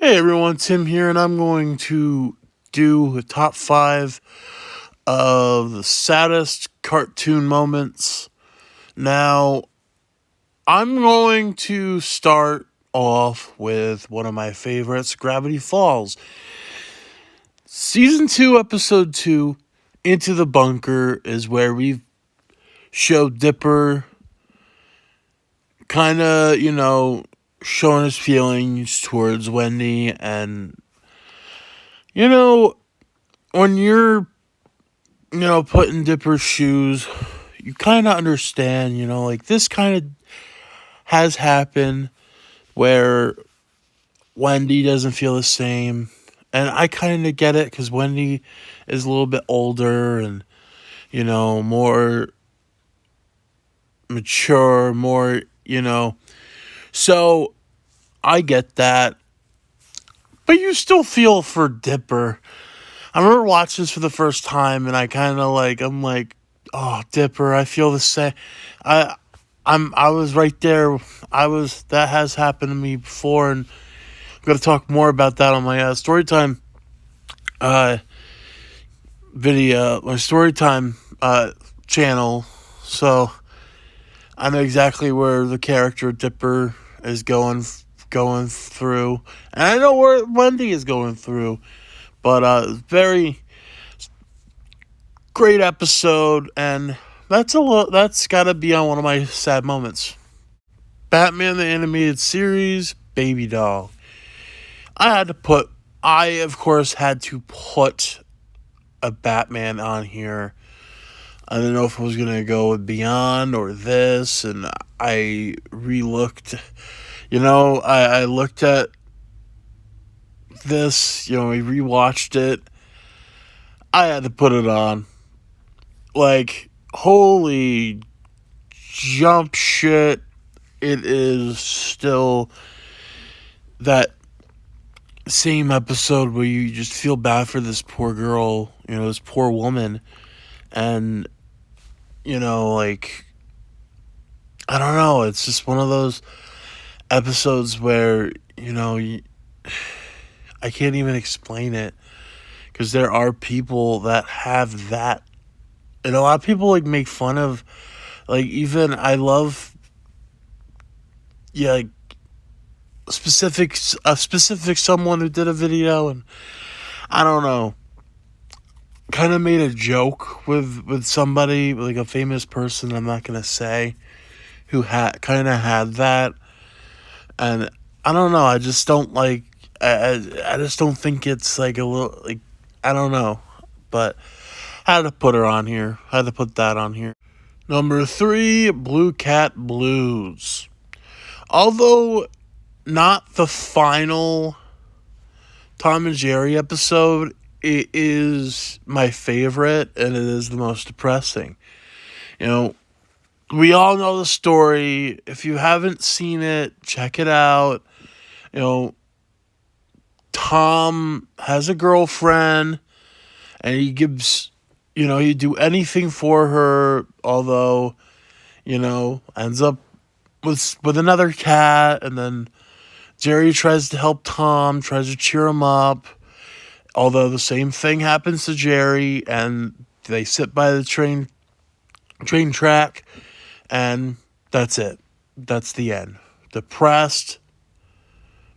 Hey everyone, Tim here, and I'm going to do a top 5 of the saddest cartoon moments. Now, I'm going to start off with one of my favorites, Gravity Falls. Season 2, Episode 2, Into the Bunker, is where we show Dipper kind of, showing his feelings towards Wendy. And, when you're put in Dipper's shoes, you kind of understand, like this kind of has happened where Wendy doesn't feel the same. And I kind of get it because Wendy is a little bit older and, more mature, so I get that. But you still feel for Dipper. I remember watching this for the first time, and I'm like, oh, Dipper, I feel the same. I was right there. That has happened to me before, and I'm gonna talk more about that on my storytime video, my storytime channel. So I know exactly where the character Dipper is going through, and I know where Wendy is going through. But very great episode, and that's gotta be on one of my sad moments. Batman the Animated Series, Babydoll. I of course had to put a Batman on here. I didn't know if I was gonna go with Beyond or this, and I re-looked. I looked at this. We rewatched it. I had to put it on. Like, holy jump shit. It is still that same episode where you just feel bad for this poor girl, this poor woman. And, like, I don't know. It's just one of those episodes where, I can't even explain it. Because there are people that have that. And a lot of people, like, make fun of, like, even, I love, like, a specific someone who did a video, and I don't know, kind of made a joke with somebody, like a famous person I'm not gonna say, who had that. And I don't know, I just don't like, I just don't think it's like a little, like, I don't know, but I had to put her on here. I had to put that on here. Number 3, Blue Cat Blues. Although not the final Tom and Jerry episode, it is my favorite, and it is the most depressing. We all know the story. If you haven't seen it, check it out. Tom has a girlfriend, and he gives, he'd do anything for her, although, ends up with another cat, and then Jerry tries to help Tom, tries to cheer him up, although the same thing happens to Jerry, and they sit by the train track, and that's it. That's the end. Depressed,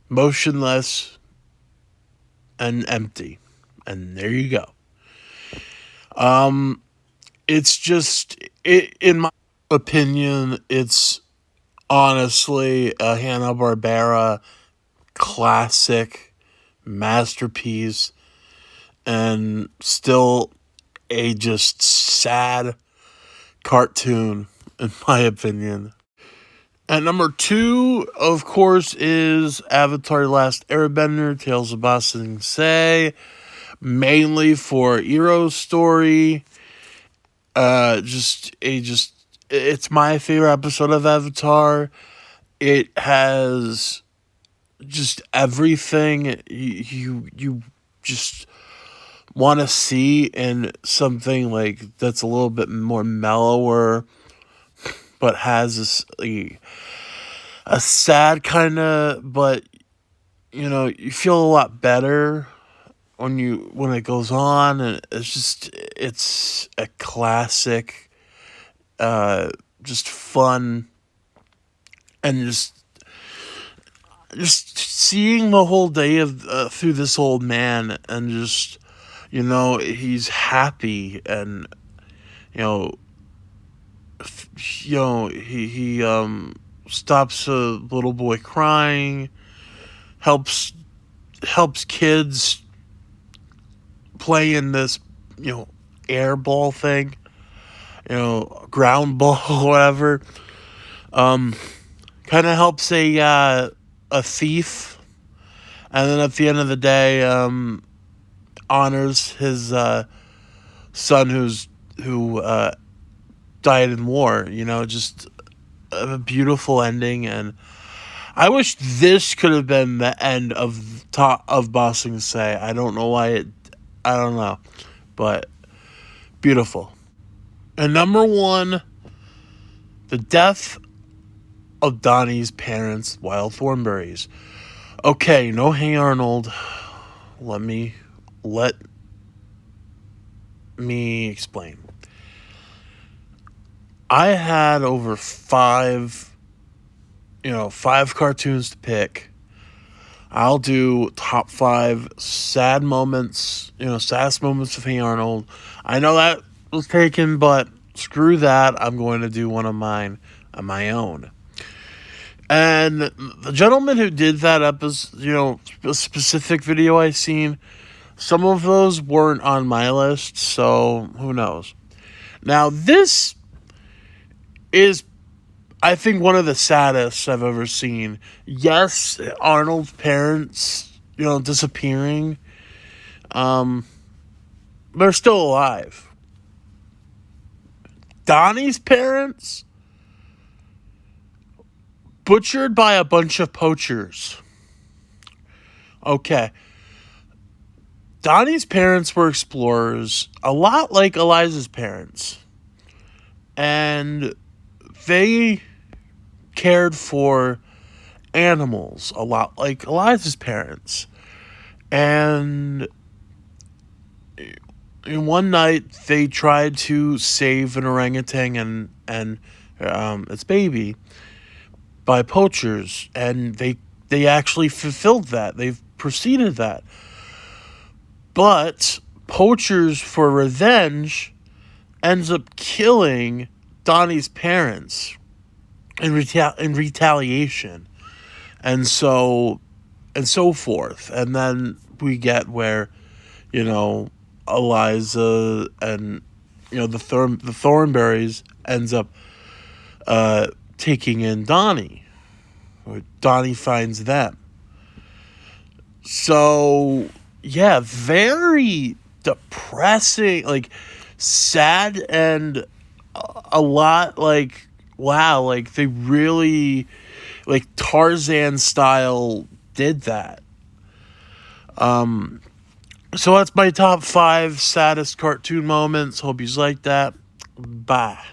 motionless, and empty. And there you go. It's just, in my opinion, it's honestly a Hanna-Barbera classic masterpiece, and still a just sad cartoon, in my opinion. And number 2, of course, is Avatar: The Last Airbender, Tales of Ba Sing Se, mainly for Iroh's story. It's my favorite episode of Avatar. It has just everything you just want to see in something like that's a little bit more mellower, but has this a sad kind of, but you feel a lot better when it goes on, and it's a classic, uh, just fun, and just seeing the whole day of through this old man, and just he's happy, and you know he stops a little boy crying, helps kids play in this air ball thing, ground ball, whatever. Um, Kind of helps a thief, and then at the end of the day, honors his son who died in war. Just a beautiful ending, and I wish this could have been the end of Bossing Say. I don't know why I don't know, but beautiful. And number one, the death of Donnie's parents, Wild Thornberries. Okay, no, hey Arnold. Let me explain. I had over five cartoons to pick. I'll do top 5 sad moments, saddest moments of Hey Arnold. I know that was taken, but screw that. I'm going to do one of mine on my own. And the gentleman who did that episode, a specific video I seen, some of those weren't on my list, so who knows. Now, this is, I think, one of the saddest I've ever seen. Yes, Arnold's parents, disappearing. They're still alive. Donnie's parents, butchered by a bunch of poachers. Okay. Donnie's parents were explorers, a lot like Eliza's parents. And they cared for animals, a lot like Eliza's parents. And one night they tried to save an orangutan and its baby by poachers, and they actually fulfilled that. They've proceeded that. But poachers, for revenge, ends up killing Donnie's parents in retaliation, and so forth. And then we get where Eliza and the Thornberries ends up taking in Donnie, or Donnie finds them. So yeah, very depressing, like sad, and a lot like, wow, like they really, like Tarzan style, did that. So that's my top 5 saddest cartoon moments. Hope you like that. Bye.